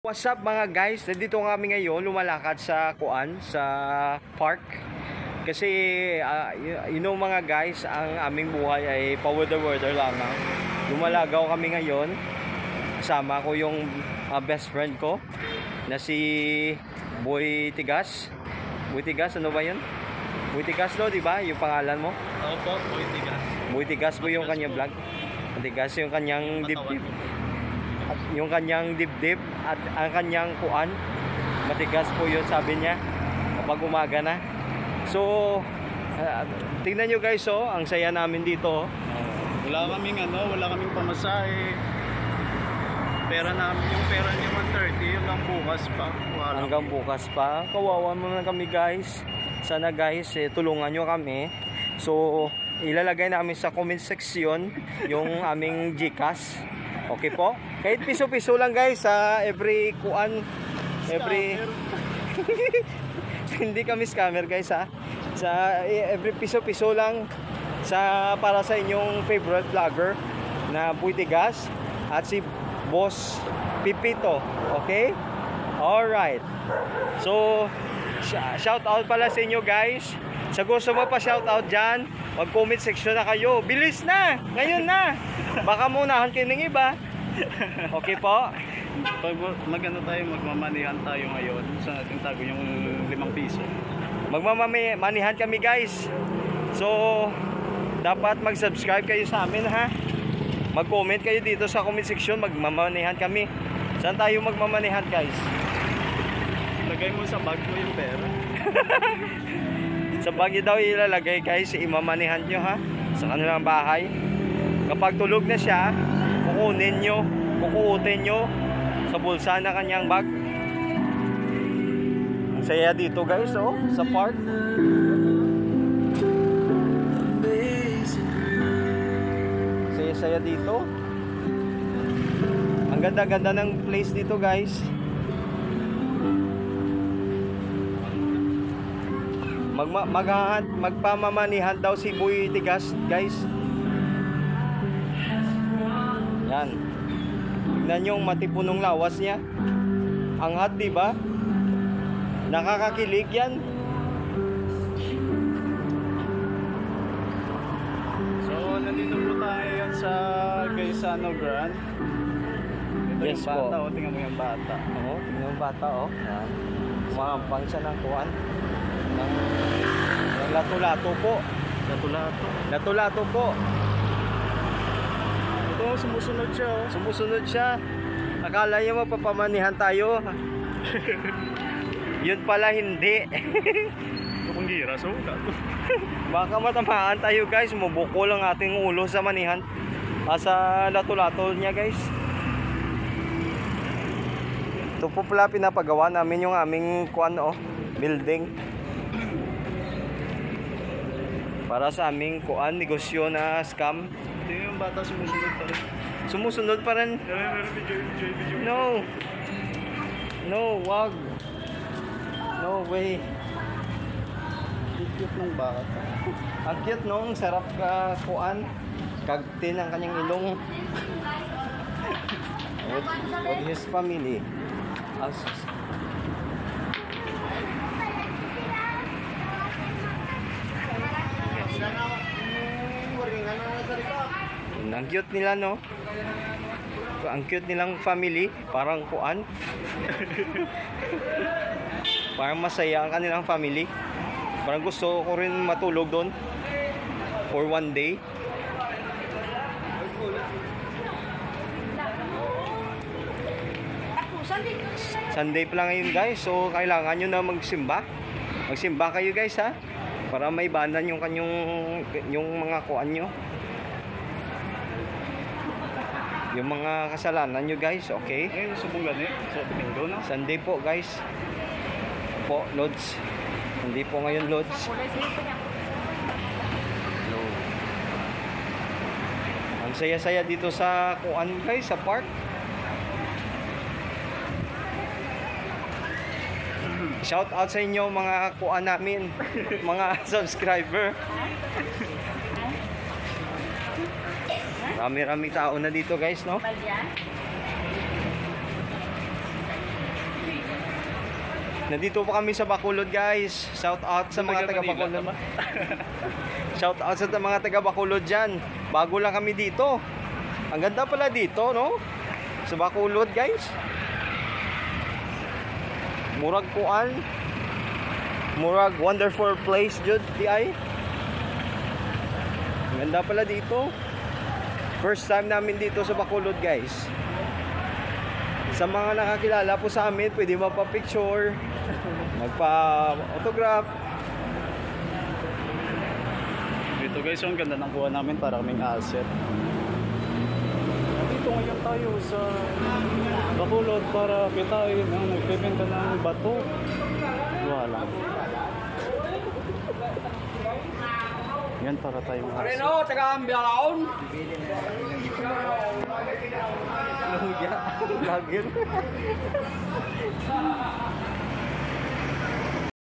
What's up mga guys? Nandito kami ngayon lumalakad sa sa park. Kasi you know mga guys, ang aming buhay ay pa-weather lamang. Lumalagaw kami ngayon. Kasama ko yung best friend ko na si Boy Tigas. Boy Tigas, ano ba yun? Boy Tigas no, di ba? Yung pangalan mo? Opo, Boy Tigas. Boy Tigas po yung kanyang vlog. Tigas yung kanyang dibdib. Yung kanyang dibdib at ang kanyang kuan, matigas po yun, sabi niya kapag umaga na. So tingnan nyo guys, ang saya namin dito. Wala kaming pamasahe. Pera namin, yung pera niya 130, yung lang bukas pa. Hanggang bukas pa. Kawawa naman kami guys. Sana guys, tulungan nyo kami. So ilalagay namin sa comment section yung aming GCash. Okay po? Kahit piso-piso lang guys, every hindi kami scammer guys sa every piso-piso lang para sa inyong favorite vlogger na Boy Tigas at si Boss Pipito. Okay? Alright. So shout out pala sa inyo guys. Sa gusto mo pa shout out dyan, mag-comment section na kayo. Bilis na! Ngayon na! Baka munahan kayo ng iba. Okay po? Pag magmamanihan tayo ngayon, sa natin tago yung 5 piso. Magmamanihan kami guys. So, dapat mag-subscribe kayo sa amin ha. Mag-comment kayo dito sa comment section, magmamanihan kami. Saan tayo magmamanihan guys? Lagay mo sa bag mo yung pera. Sa bagyo daw ilalagay guys, imamanihan nyo ha, sa kanilang bahay. Kapag tulog na siya, kukuutin nyo sa bulsa na kanyang bag. Ang saya dito guys, sa park. Saya dito. Ang ganda-ganda ng place dito guys. Magpamamanihan daw si Boy Tigas guys. Yan. Tignan yung matipunong lawas niya. Angat, di ba? Nakakakilig yan. So, nandito po tayo sa Gaisano Grand. Ito Yes yung bata, po. tingnan mo yung bata. Oo, tingnan yung bata Yan. Umahampang siya ng kuwan. Ng lato-lato po. Lato-lato po. Ito, sumusunod siya Sumusunod siya. Akala niya mapapamanihan tayo. Yun pala hindi. Ito pang gira, so Baka matamaan tayo guys. Mubuko lang ating ulo sa manihan. Sa lato-lato niya guys. Ito po pala pinapagawa namin yung aming kuwan building. Para sa aming negosyo na scam. Ito yung bata sumusunod pa rin. Sumusunod pa rin. Video. No, wag. No way. Cute ng bata. Ang cute no, ang sarap ka kuan. Kagtin ang kanyang ilong. with his family. Ang cute nila no. Ang cute nilang family, parang kuan. Parang masaya ang kanilang family. Parang gusto ko rin matulog doon for one day. Sunday pa lang ngayon guys, so kailangan nyo na magsimba. Magsimba kayo guys ha, para may banan yung mga kuan nyo, yung mga kasalanan nyo guys, okay? Ngayon, subong gani. So, Linggo na. Sunday po guys. Po, Lods. Hindi po ngayon Lods. No. Ang saya-saya dito sa kuan guys, sa park. Shout out sa inyo mga kuan namin, mga subscriber. Rami-rami tao na dito guys, no? Nandito po kami sa Bacolod, guys. Shout out sa mga taga Bacolod. Shout out sa mga taga Bacolod dyan. Bago lang kami dito. Ang ganda pala dito, no? Sa Bacolod, guys. Murag kuan. Murag wonderful place, Jud. Di ay. Ang ganda pala dito. First time namin dito sa Bacolod, guys. Sa mga nakakilala po sa amin, pwede magpa-picture, magpa-autograph. Dito guys, ang ganda ng kuha namin para kaming asset. Dito ngayon tayo sa Bacolod para kitain ang nagbebenta ng bato. Wala. Yan para tayong asset. Areno, taga Ambialaon. Lagyan.